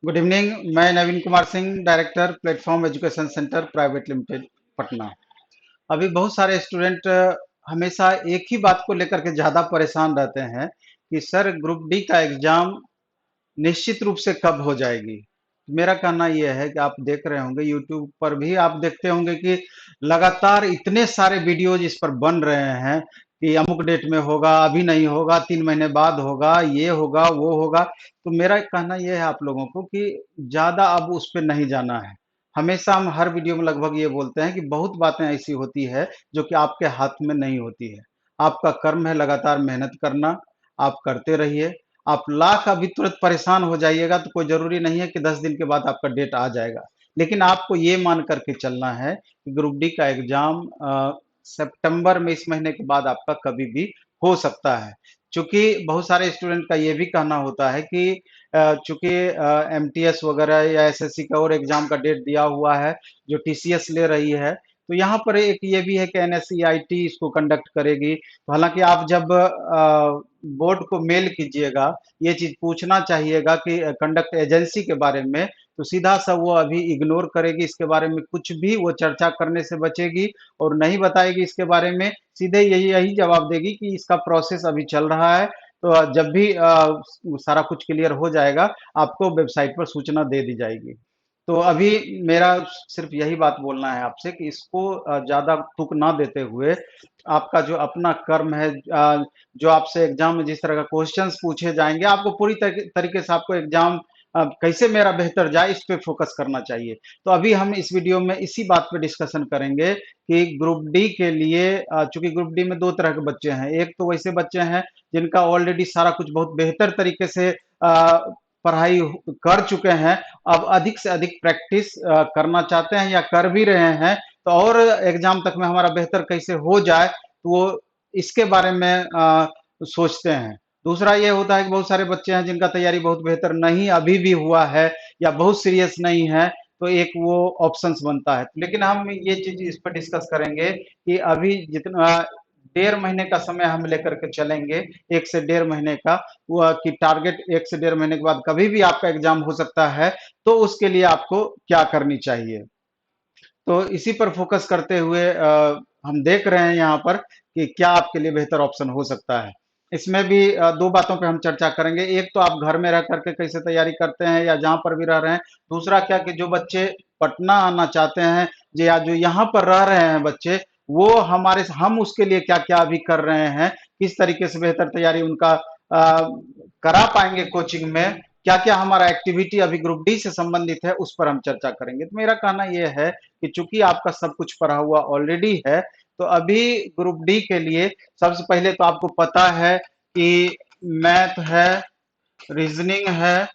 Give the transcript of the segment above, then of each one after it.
Good evening. मैं Naveen Kumar Singh, director platform education centre private limited, Patna. अभी बहुत सारे स्टूडेंट हमेशा एक ही बात को लेकर के ज़्यादा परेशान रहते हैं कि सर ग्रुप डी का एग्ज़ाम निश्चित रूप से कब हो जाएगी। मेरा कहना यह है कि आप देख रहे होंगे यूट्यूब पर भी आप देखते होंगे कि लगातार इतने सारे वीडियोज इस पर बन रहे हैं कि अमुक डेट में होगा, अभी नहीं होगा, 3 महीने बाद होगा, ये होगा, वो होगा। तो मेरा कहना यह है आप लोगों को कि ज़्यादा अब उस पर नहीं जाना है। हमेशा हम हर वीडियो में लगभग ये बोलते हैं कि बहुत बातें ऐसी होती है जो कि आपके हाथ में नहीं होती है। आपका कर्म है लगातार मेहनत करना, आप करते रहिए। आप लाख अभी तुरंत परेशान हो जाइएगा तो कोई ज़रूरी नहीं है कि 10 दिन के बाद आपका डेट आ जाएगा। लेकिन आपको ये मान कर के चलना है कि ग्रुप डी का एग्ज़ाम सितंबर में, इस महीने के बाद आपका कभी भी हो सकता है। चूँकि बहुत सारे स्टूडेंट का ये भी कहना होता है कि चूँकि एमटीएस वगैरह या एसएससी का और एग्ज़ाम का डेट दिया हुआ है, जो टीसीएस ले रही है, तो यहाँ पर एक ये भी है कि एनएसईआईटी इसको कंडक्ट करेगी। तो हालाँकि आप जब बोर्ड को मेल कीजिएगा, ये चीज़ पूछना चाहिएगा कि कंडक्ट एजेंसी के बारे में, तो सीधा सा वो अभी इग्नोर करेगी, इसके बारे में कुछ भी वो चर्चा करने से बचेगी और नहीं बताएगी इसके बारे में। सीधे यही यही जवाब देगी कि इसका प्रोसेस अभी चल रहा है, तो जब भी सारा कुछ क्लियर हो जाएगा, आपको वेबसाइट पर सूचना दे दी जाएगी। तो अभी मेरा सिर्फ यही बात बोलना है आपसे कि इसको ज़्यादा तुक ना देते हुए आपका जो अपना कर्म है, जो आपसे एग्जाम में जिस तरह का क्वेश्चंस पूछे जाएंगे, आपको पूरी तरीके से आपको एग्जाम कैसे मेरा बेहतर जाए इस पे फोकस करना चाहिए। तो अभी हम इस वीडियो में इसी बात पे डिस्कशन करेंगे कि ग्रुप डी के लिए, चूंकि ग्रुप डी में दो तरह के बच्चे हैं। एक तो वैसे बच्चे हैं जिनका ऑलरेडी सारा कुछ बहुत बेहतर तरीके से पढ़ाई कर चुके हैं, अब अधिक से अधिक प्रैक्टिस करना चाहते हैं या कर भी रहे हैं, तो और एग्जाम तक में हमारा बेहतर कैसे हो जाए, तो वो इसके बारे में सोचते हैं। दूसरा ये होता है कि बहुत सारे बच्चे हैं जिनका तैयारी बहुत बेहतर नहीं अभी भी हुआ है या बहुत सीरियस नहीं है, तो एक वो ऑप्शंस बनता है। लेकिन हम ये चीज इस पर डिस्कस करेंगे कि अभी जितना 1.5 महीने का समय हम लेकर के चलेंगे, 1 से 1.5 महीने का, वो कि टारगेट 1 से 1.5 महीने के बाद कभी भी आपका एग्जाम हो सकता है, तो उसके लिए आपको क्या करनी चाहिए। तो इसी पर फोकस करते हुए हम देख रहे हैं यहाँ पर कि क्या आपके लिए बेहतर ऑप्शन हो सकता है। इसमें भी दो बातों पे हम चर्चा करेंगे। एक तो आप घर में रह करके कैसे तैयारी करते हैं या जहाँ पर भी रह रहे हैं। दूसरा क्या कि जो बच्चे पटना आना चाहते हैं या जो यहाँ पर रह रहे हैं बच्चे, वो हम उसके लिए क्या क्या अभी कर रहे हैं, किस तरीके से बेहतर तैयारी उनका करा पाएंगे कोचिंग में, क्या क्या हमारा एक्टिविटी अभी ग्रुप डी से संबंधित है, उस पर हम चर्चा करेंगे। तो मेरा कहना यह है कि चूंकि आपका सब कुछ पढ़ा हुआ ऑलरेडी है, तो अभी ग्रुप डी के लिए सबसे पहले तो आपको पता है कि मैथ है, रीजनिंग है,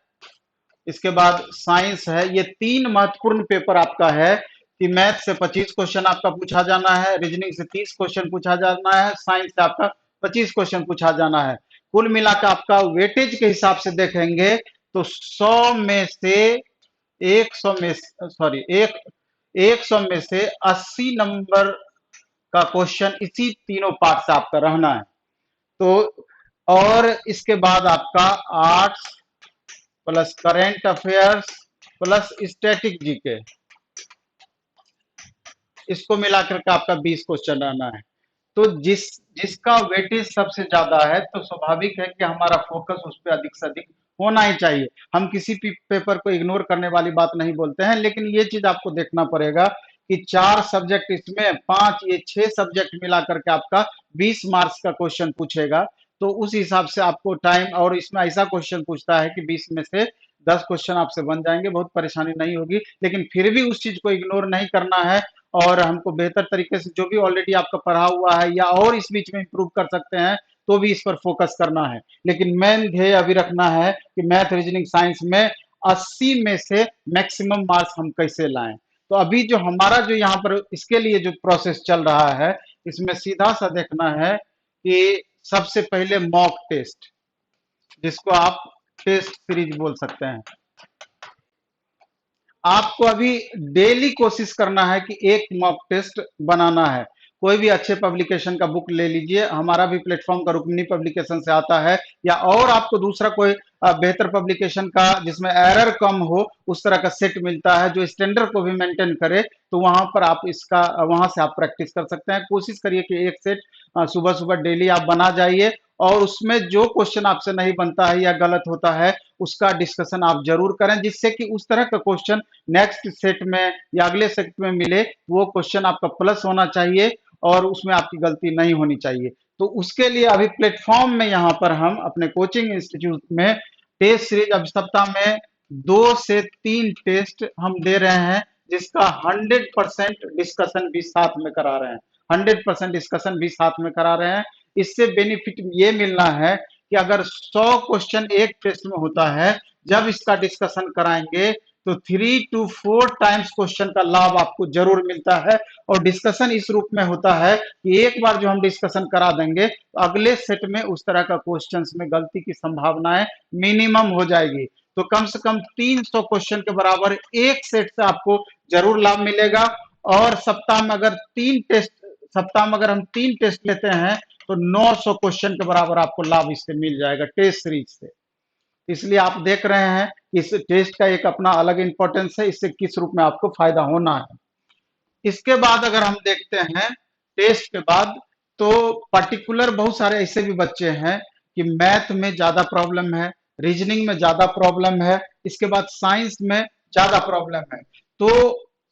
इसके बाद साइंस है। ये तीन महत्वपूर्ण पेपर आपका है कि मैथ से 25 क्वेश्चन आपका पूछा जाना है, रीजनिंग से 30 क्वेश्चन पूछा जाना है, साइंस से आपका 25 क्वेश्चन पूछा जाना है। कुल मिलाकर आपका वेटेज के हिसाब से देखेंगे तो 100 में से 80 नंबर का क्वेश्चन इसी तीनों पार्ट से आपका रहना है। तो और इसके बाद आपका arts plus current affairs plus static GK, इसको मिलाकर के आपका 20 क्वेश्चन रहना है। तो जिसका वेटेज सबसे ज्यादा है, तो स्वाभाविक है कि हमारा फोकस उस पर अधिक से अधिक होना ही चाहिए। हम किसी भी पेपर को इग्नोर करने वाली बात नहीं बोलते हैं, लेकिन ये चीज आपको देखना पड़ेगा कि 4 सब्जेक्ट इसमें, 5 ये 6 सब्जेक्ट मिला करके आपका 20 मार्क्स का क्वेश्चन पूछेगा। तो उस हिसाब से आपको टाइम, और इसमें ऐसा क्वेश्चन पूछता है कि 20 में से 10 क्वेश्चन आपसे बन जाएंगे, बहुत परेशानी नहीं होगी। लेकिन फिर भी उस चीज को इग्नोर नहीं करना है और हमको बेहतर तरीके से जो भी ऑलरेडी आपका पढ़ा हुआ है या और इस बीच में इंप्रूव कर सकते हैं, तो भी इस पर फोकस करना है। लेकिन मेन ध्येय अभी रखना है कि मैथ रीजनिंग साइंस में 80 में से मैक्सिमम मार्क्स हम कैसे लाएं। तो अभी जो हमारा जो यहाँ पर इसके लिए जो प्रोसेस चल रहा है, इसमें सीधा सा देखना है कि सबसे पहले मॉक टेस्ट, जिसको आप टेस्ट सीरीज बोल सकते हैं, आपको अभी डेली कोशिश करना है कि एक मॉक टेस्ट बनाना है। कोई भी अच्छे पब्लिकेशन का बुक ले लीजिए, हमारा भी प्लेटफॉर्म का रुक्मिणी पब्लिकेशन से आता है, या और आपको दूसरा कोई बेहतर पब्लिकेशन का जिसमें एरर कम हो उस तरह का सेट मिलता है जो स्टैंडर्ड को भी मेंटेन करे, तो वहां पर आप इसका वहां से आप प्रैक्टिस कर सकते हैं। कोशिश करिए कि एक सेट सुबह सुबह डेली आप बना जाइए, और उसमें जो क्वेश्चन आपसे नहीं बनता है या गलत होता है उसका डिस्कशन आप जरूर करें, जिससे कि उस तरह का क्वेश्चन नेक्स्ट सेट में या अगले सेट में मिले, वो क्वेश्चन आपका प्लस होना चाहिए और उसमें आपकी गलती नहीं होनी चाहिए। तो उसके लिए अभी प्लेटफॉर्म में यहाँ पर हम अपने कोचिंग इंस्टीट्यूट में टेस्ट सीरीज अब सप्ताह में 2 से 3 टेस्ट हम दे रहे हैं, जिसका 100% डिस्कशन भी साथ में करा रहे हैं। 100% डिस्कशन भी साथ में करा रहे हैं। इससे बेनिफिट ये मिलना है कि अगर 100 क्वेश्चन एक टेस्ट में होता है, जब इसका डिस्कशन कराएंगे तो 3 to 4 टाइम्स क्वेश्चन का लाभ आपको जरूर मिलता है। और डिस्कशन इस रूप में होता है कि एक बार जो हम डिस्कशन करा देंगे तो अगले सेट में उस तरह का क्वेश्चंस में गलती की संभावनाएं मिनिमम हो जाएगी। तो कम से कम 300 क्वेश्चन के बराबर एक सेट से आपको जरूर लाभ मिलेगा। और सप्ताह में अगर हम 3 टेस्ट लेते हैं तो 900 क्वेश्चन के बराबर आपको लाभ इससे मिल जाएगा टेस्ट सीरीज से। इसलिए आप देख रहे हैं कि इस टेस्ट का एक अपना अलग इंपॉर्टेंस है, इससे किस रूप में आपको फायदा होना है। इसके बाद अगर हम देखते हैं टेस्ट के बाद, तो पर्टिकुलर बहुत सारे ऐसे भी बच्चे हैं कि मैथ में ज्यादा प्रॉब्लम है, रीजनिंग में ज्यादा प्रॉब्लम है, इसके बाद साइंस में ज्यादा प्रॉब्लम है। तो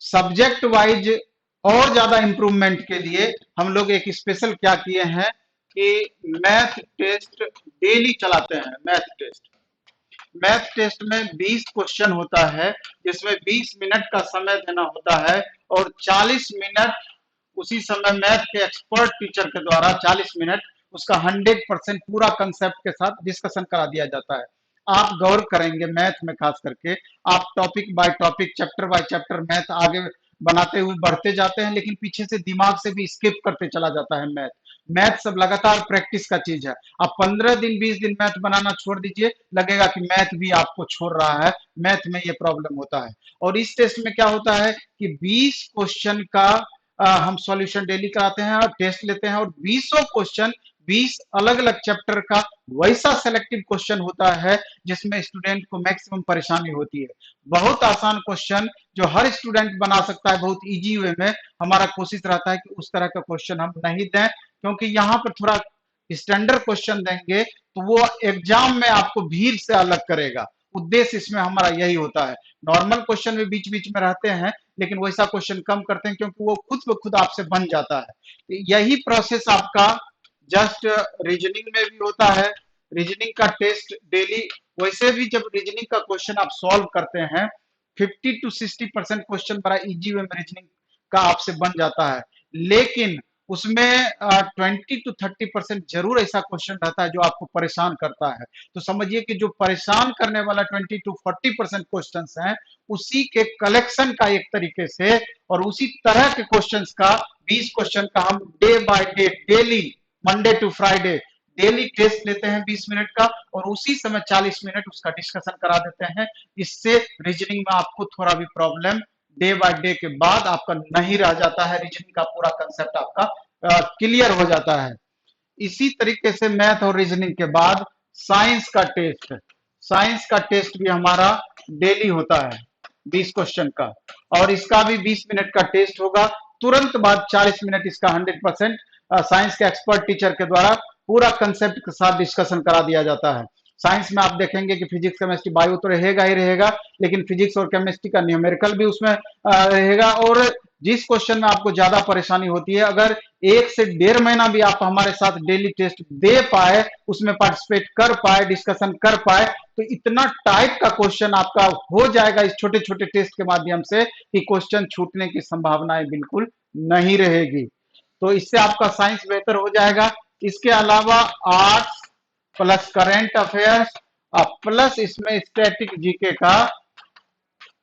सब्जेक्ट वाइज और ज्यादा इंप्रूवमेंट के लिए हम लोग एक स्पेशल क्या किए हैं कि मैथ टेस्ट डेली चलाते हैं। मैथ टेस्ट में 20 क्वेश्चन होता है, जिसमें 20 मिनट का समय देना होता है, और 40 मिनट उसी समय मैथ के एक्सपर्ट टीचर के द्वारा 40 मिनट उसका 100% पूरा कंसेप्ट के साथ डिस्कशन करा दिया जाता है। आप गौर करेंगे मैथ में खास करके, आप topic by topic, chapter by chapter math आगे बनाते हुए बढ़ते जाते हैं, लेकिन पीछे से दिमाग से भी स्किप करते चला जाता है मैथ। मैथ सब लगातार प्रैक्टिस का चीज है। आप 15 दिन 20 दिन मैथ बनाना छोड़ दीजिए, लगेगा कि मैथ भी आपको छोड़ रहा है। मैथ में ये प्रॉब्लम होता है। और इस टेस्ट में क्या होता है कि 20 क्वेश्चन का हम सॉल्यूशन डेली कराते हैं और टेस्ट लेते हैं, और 20 क्वेश्चन 20 अलग अलग चैप्टर का वैसा सेलेक्टिव क्वेश्चन होता है जिसमें स्टूडेंट को मैक्सिमम परेशानी होती है। बहुत आसान क्वेश्चन जो हर स्टूडेंट बना सकता है बहुत इजी वे में, हमारा कोशिश रहता है कि उस तरह का क्वेश्चन हम नहीं दें, क्योंकि यहाँ पर थोड़ा स्टैंडर्ड क्वेश्चन देंगे तो वो एग्जाम में आपको भीड़ से अलग करेगा। उद्देश्य इसमें हमारा यही होता है। नॉर्मल क्वेश्चन भी बीच बीच में रहते हैं, लेकिन वैसा क्वेश्चन कम करते हैं क्योंकि वो खुद ब खुद आपसे बन जाता है। तो यही प्रोसेस आपका जस्ट रीजनिंग में भी होता है। रीजनिंग का टेस्ट डेली, वैसे भी जब रीजनिंग का क्वेश्चन आप सॉल्व करते हैं 50 to 60% क्वेश्चन बड़ा इजी वे में रीजनिंग का आपसे बन जाता है, लेकिन उसमें 20 to 30% जरूर ऐसा क्वेश्चन रहता है जो आपको परेशान करता है। तो समझिए कि जो परेशान करने वाला 20 to 40% क्वेश्चन हैं, उसी के कलेक्शन का एक तरीके से और उसी तरह के क्वेश्चंस का 20 क्वेश्चन का हम day by day daily Monday to Friday daily test लेते हैं 20 मिनट का, और उसी समय 40 मिनट उसका डिस्कशन करा देते हैं। इससे रीजनिंग में आपको थोड़ा भी प्रॉब्लम डे बाय डे के बाद आपका नहीं रह जाता है, रीजनिंग का पूरा कंसेप्ट आपका क्लियर हो जाता है। इसी तरीके से मैथ और रीजनिंग के बाद साइंस का टेस्ट भी हमारा डेली होता है 20 क्वेश्चन का, और इसका भी 20 मिनट का टेस्ट होगा। तुरंत बाद 40 मिनट इसका 100% साइंस के एक्सपर्ट टीचर के द्वारा पूरा कंसेप्ट के साथ डिस्कशन करा दिया जाता है। साइंस में आप देखेंगे कि फिजिक्स केमिस्ट्री बायो तो रहेगा ही रहेगा, लेकिन फिजिक्स और केमिस्ट्री का न्यूमेरिकल भी उसमें रहेगा। और जिस क्वेश्चन में आपको ज्यादा परेशानी होती है, अगर 1 से 1.5 महीना भी आप हमारे साथ डेली टेस्ट दे पाए, उसमें पार्टिसिपेट कर पाए, डिस्कशन कर पाए, तो इतना टाइप का क्वेश्चन आपका हो जाएगा इस छोटे छोटे टेस्ट के माध्यम से कि क्वेश्चन छूटने की संभावनाएं बिल्कुल नहीं रहेगी। तो इससे आपका साइंस बेहतर हो जाएगा। इसके अलावा arts plus current affairs plus इसमें स्टैटिक जीके का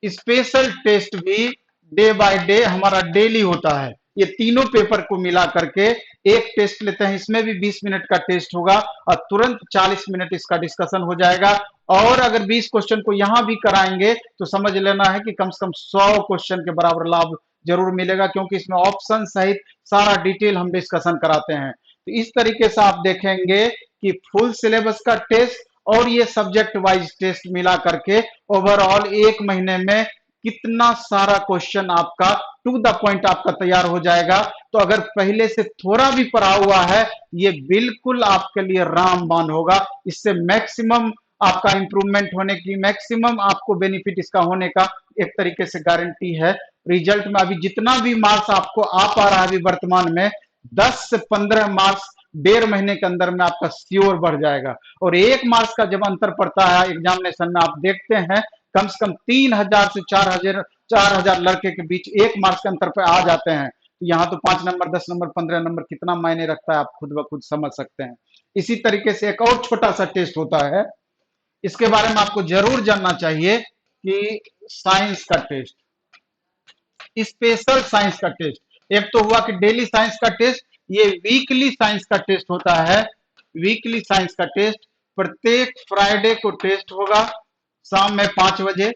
स्पेशल टेस्ट भी डे बाय डे हमारा डेली होता है। ये तीनों पेपर को मिला करके एक टेस्ट लेते हैं, इसमें भी 20 मिनट का टेस्ट होगा और तुरंत 40 मिनट इसका डिस्कशन हो जाएगा। और अगर 20 क्वेश्चन को यहां भी कराएंगे तो समझ लेना है कि कम से कम 100 क्वेश्चन के बराबर लाभ जरूर मिलेगा, क्योंकि इसमें ऑप्शन सहित सारा डिटेल हम डिस्कशन कराते हैं। तो इस तरीके से आप देखेंगे कि फुल सिलेबस का टेस्ट और ये सब्जेक्ट वाइज टेस्ट मिला करके ओवरऑल 1 महीने में कितना सारा क्वेश्चन आपका टू द पॉइंट आपका तैयार हो जाएगा। तो अगर पहले से थोड़ा भी पढ़ा हुआ है, ये बिल्कुल आपके लिए रामबाण होगा। इससे मैक्सिमम आपका इंप्रूवमेंट होने की, मैक्सिमम आपको बेनिफिट इसका होने का एक तरीके से गारंटी है। रिजल्ट में अभी जितना भी मार्क्स आपको आ पा रहा है अभी वर्तमान में, 10 से 15 मार्क्स 1.5 महीने के अंदर में आपका श्योर बढ़ जाएगा। और 1 मार्क्स का जब अंतर पड़ता है एग्जामिनेशन में, आप देखते हैं कम से कम 3,000 से 4,000 लड़के के बीच 1 मार्क्स के अंतर पर आ जाते हैं। तो यहाँ तो 5 नंबर, 10 नंबर, 15 नंबर कितना मायने रखता है, आप खुद ब खुद समझ सकते हैं। इसी तरीके से एक और छोटा सा टेस्ट होता है, इसके बारे में आपको जरूर जानना चाहिए कि साइंस का टेस्ट, स्पेशल साइंस का टेस्ट। एक तो हुआ कि डेली साइंस का टेस्ट, ये वीकली साइंस का टेस्ट होता है। वीकली साइंस का टेस्ट प्रत्येक फ्राइडे को टेस्ट होगा शाम में 5 बजे,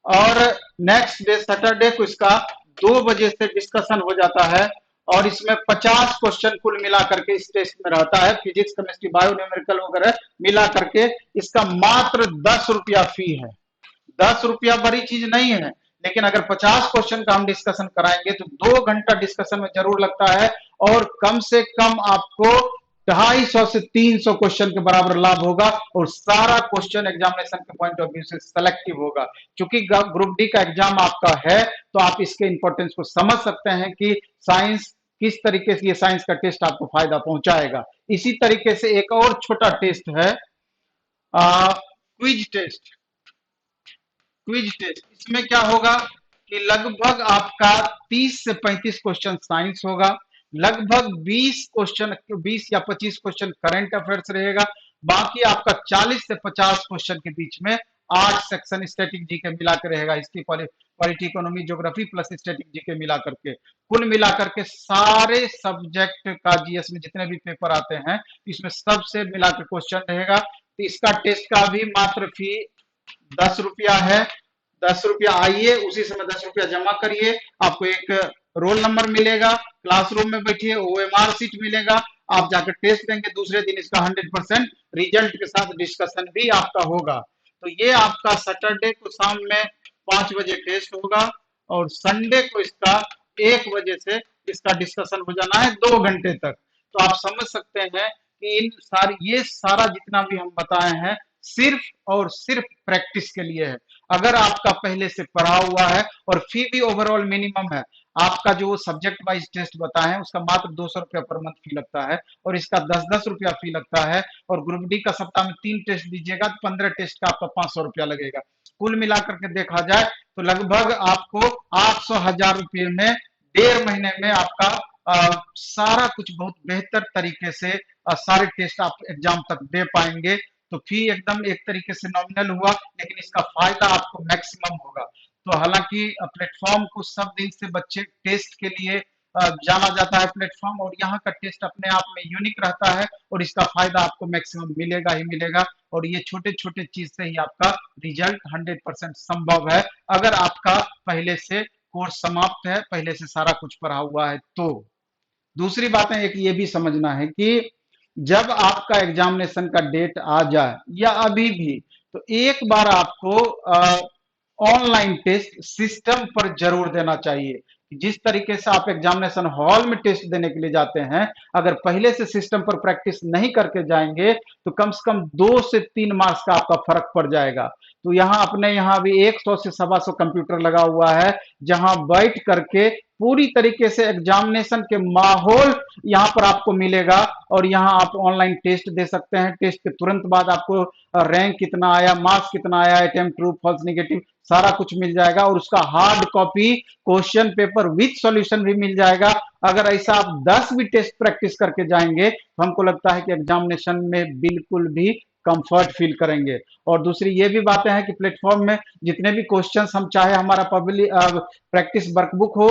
और नेक्स्ट डे सैटरडे को इसका 2 बजे से डिस्कशन हो जाता है। और इसमें 50 क्वेश्चन कुल मिला करके इस टेस्ट में रहता है, फिजिक्स, केमिस्ट्री, बायो, न्यूमेरिकल वगैरह मिला करके। इसका मात्र 10 रुपया फी है। 10 रुपया बड़ी चीज नहीं है, लेकिन अगर 50 क्वेश्चन का हम डिस्कशन कराएंगे तो 2 घंटा डिस्कशन में जरूर लगता है, और कम से कम आपको 250 से 300 क्वेश्चन के बराबर लाभ होगा। और सारा क्वेश्चन एग्जामिनेशन के पॉइंट ऑफ व्यू से सेलेक्टिव होगा। क्योंकि ग्रुप डी का एग्जाम आपका है, तो आप इसके इंपॉर्टेंस को समझ सकते हैं कि साइंस किस तरीके से, ये साइंस का टेस्ट आपको फायदा पहुंचाएगा। इसी तरीके से एक और छोटा टेस्ट है, क्विज टेस्ट। क्विज टेस्ट, इसमें क्या होगा कि लगभग आपका 30 से 35 क्वेश्चन साइंस होगा, लगभग 20 क्वेश्चन, 20 या 25 क्वेश्चन करंट अफेयर्स रहेगा, बाकी आपका 40 से 50 क्वेश्चन के बीच में 8 सेक्शन स्टैटिक जीके मिला के रहेगा। History, polity, economy, geography plus static GK मिला करके, कुल मिला करके सारे सब्जेक्ट का जीएस में जितने भी पेपर आते हैं इसमें सबसे मिला के क्वेश्चन रहेगा। तो इसका टेस्ट का भी मात्र फी 10 रुपया है। 10 रुपया आइए, उसी समय 10 रुपया जमा करिए, आपको एक रोल नंबर मिलेगा, क्लासरूम में बैठिए, ओएमआर सीट मिलेगा, आप जाकर टेस्ट देंगे, दूसरे दिन इसका 100% रिजल्ट के साथ डिस्कशन भी आपका होगा। तो ये आपका सैटरडे को शाम में 5 बजे टेस्ट होगा, और संडे को इसका 1 बजे से इसका डिस्कशन हो जाना है 2 घंटे तक। तो आप समझ सकते हैं कि ये सारा जितना भी हम बताए हैं सिर्फ और सिर्फ प्रैक्टिस के लिए है। अगर आपका पहले से पढ़ा हुआ है, और फी भी ओवरऑल मिनिमम है, आपका जो सब्जेक्ट वाइज टेस्ट बताए हैं उसका मात्र 200 रुपया पर मंथ फी लगता है, और इसका 10-10 रुपया फी लगता है। और ग्रुप डी का सप्ताह में 3 टेस्ट दीजिएगा तो 15 टेस्ट का आपका 500 रुपया लगेगा। कुल मिलाकर के देखा जाए तो लगभग आपको 800,000 रुपये में 1.5 महीने में आपका सारा कुछ बहुत बेहतर तरीके से सारे टेस्ट आप एग्जाम तक दे पाएंगे। तो फी एकदम एक तरीके से नॉमिनल हुआ, लेकिन इसका फायदा आपको मैक्सिमम होगा। तो हालांकि प्लेटफॉर्म को सब दिन से बच्चे टेस्ट के लिए जाना जाता है प्लेटफॉर्म, और यहाँ का टेस्ट अपने आप में यूनिक रहता है, और इसका फायदा आपको मैक्सिमम मिलेगा ही मिलेगा। और ये छोटे छोटे चीज से ही आपका रिजल्ट 100% संभव है, अगर आपका पहले से कोर्स समाप्त है, पहले से सारा कुछ पढ़ा हुआ है। तो दूसरी बात है, एक ये भी समझना है कि जब आपका एग्जामिनेशन का डेट आ जाए या अभी भी, तो एक बार आपको ऑनलाइन टेस्ट सिस्टम पर जरूर देना चाहिए। जिस तरीके से आप एग्जामिनेशन हॉल में टेस्ट देने के लिए जाते हैं, अगर पहले से सिस्टम पर प्रैक्टिस नहीं करके जाएंगे तो कम से कम 2 से 3 मार्क्स का आपका फर्क पड़ जाएगा। तो यहाँ अपने यहाँ भी 100 से 125 कंप्यूटर लगा हुआ है, जहां बैठ करके पूरी तरीके से एग्जामिनेशन के माहौल यहाँ पर आपको मिलेगा, और यहाँ आप ऑनलाइन टेस्ट दे सकते हैं। टेस्ट के तुरंत बाद आपको रैंक कितना आया, मार्क्स कितना आया, अटेम्प्ट, ट्रू, फॉल्स, नेगेटिव सारा कुछ मिल जाएगा, और उसका hard copy question paper with solution भी मिल जाएगा। अगर ऐसा आप 10 भी टेस्ट प्रैक्टिस करके जाएंगे तो हमको लगता है कि एग्जामिनेशन में बिल्कुल भी कंफर्ट फील करेंगे। और दूसरी ये भी बातें हैं कि प्लेटफॉर्म में जितने भी क्वेश्चंस हम चाहे हमारा पब्लिक प्रैक्टिस वर्कबुक हो,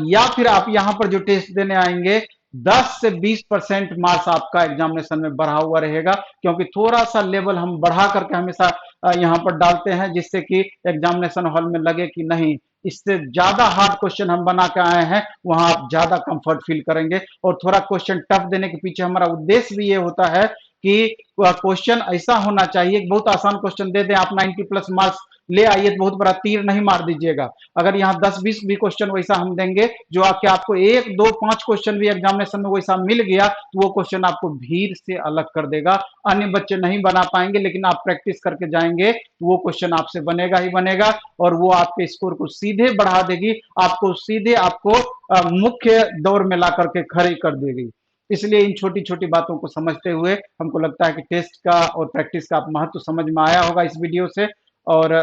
या फिर आप यहाँ पर जो टेस्ट देने आएंगे, 10 से 20% मार्क्स आपका एग्जामिनेशन में बढ़ा हुआ रहेगा, क्योंकि थोड़ा सा लेवल हम बढ़ा करके हमेशा यहाँ पर डालते हैं, जिससे कि एग्जामिनेशन हॉल में लगे कि नहीं, इससे ज्यादा हार्ड क्वेश्चन हम बना के आए हैं, वहां आप ज्यादा कंफर्ट फील करेंगे। और थोड़ा क्वेश्चन टफ देने के पीछे हमारा उद्देश्य भी ये होता है कि क्वेश्चन ऐसा होना चाहिए, बहुत आसान क्वेश्चन दे दें आप 90 प्लस मार्क्स ले आइए, तो बहुत बड़ा तीर नहीं मार दीजिएगा। अगर यहाँ 10-20 भी क्वेश्चन वैसा हम देंगे जो आके आपको 1-2-5 क्वेश्चन भी एग्जामिनेशन में वैसा मिल गया, तो वो क्वेश्चन आपको भीड़ से अलग कर देगा। अन्य बच्चे नहीं बना पाएंगे, लेकिन आप प्रैक्टिस करके जाएंगे, वो क्वेश्चन आपसे बनेगा ही बनेगा, और वो आपके स्कोर को सीधे बढ़ा देगी, आपको सीधे आपको मुख्य दौर में ला करके खड़ी कर देगी। इसलिए इन छोटी छोटी बातों को समझते हुए हमको लगता है कि टेस्ट का और प्रैक्टिस का महत्व समझ में आया होगा इस वीडियो से। और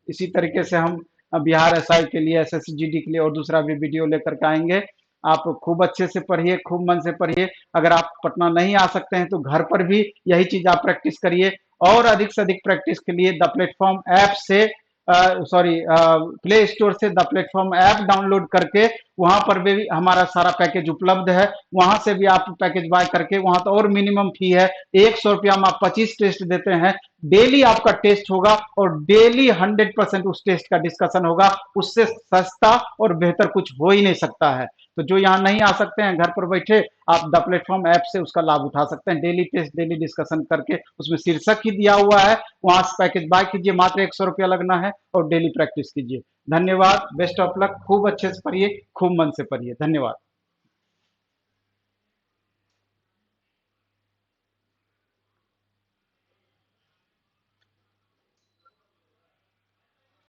इसी तरीके से हम बिहार एसआई के लिए, एसएससी जीडी के लिए और दूसरा भी वीडियो लेकर के आएंगे। आप खूब अच्छे से पढ़िए, खूब मन से पढ़िए। अगर आप पटना नहीं आ सकते हैं तो घर पर भी यही चीज आप प्रैक्टिस करिए, और अधिक से अधिक प्रैक्टिस के लिए द प्लेटफॉर्म ऐप से सॉरी प्ले स्टोर से द प्लेटफॉर्म ऐप डाउनलोड करके वहां पर भी हमारा सारा पैकेज उपलब्ध है। वहां से भी आप पैकेज बाय करके, वहां तो और मिनिमम फी है, 100 रुपया में आप 25 टेस्ट देते हैं। डेली आपका टेस्ट होगा और डेली 100% उस टेस्ट का डिस्कशन होगा। उससे सस्ता और बेहतर कुछ हो ही नहीं सकता है। तो जो यहाँ नहीं आ सकते हैं, घर पर बैठे आप द प्लेटफॉर्म ऐप से उसका लाभ उठा सकते हैं। डेली टेस्ट, डेली डिस्कशन करके उसमें शीर्षक ही दिया हुआ है, वहां से पैकेज बाय कीजिए, मात्र 100 रुपया लगना है, और डेली प्रैक्टिस कीजिए। धन्यवाद, बेस्ट ऑफ लक, खूब अच्छे से पढ़िए, खूब मन से पढ़िए। धन्यवाद।